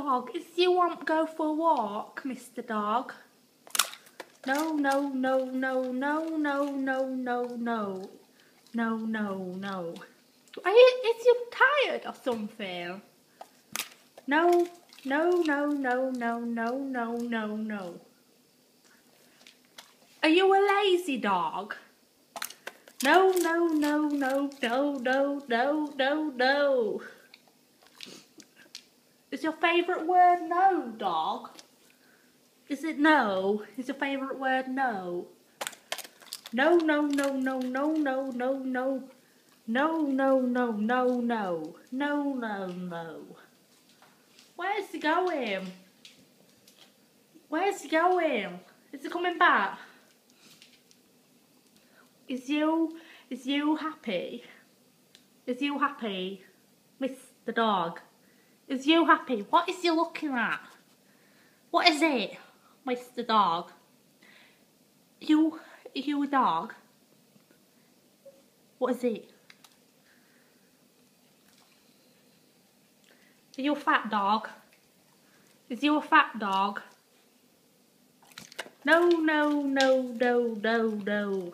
Dog, is you want to go for a walk, Mr. Dog? No, no, no, no, no, no, no, no, no. No, no, no. Is you tired or something? No, no, no, no, no, no, no, no, no. Are you a lazy dog? No, no, no, no, no, no, no, no, no. Is your favourite word no, dog? Is it no? Is your favourite word no? No, no, no, no, no, no, no, no. No, no, no, no, no. No, no, no. Where's he going? Where's he going? Is he coming back? Is you happy? Is you happy, Mr. Dog? Is you happy? What is you looking at? What is it, Mr. Dog? You a dog? What is it? Are you a fat dog? Is you a fat dog? No, no, no, no, no, no.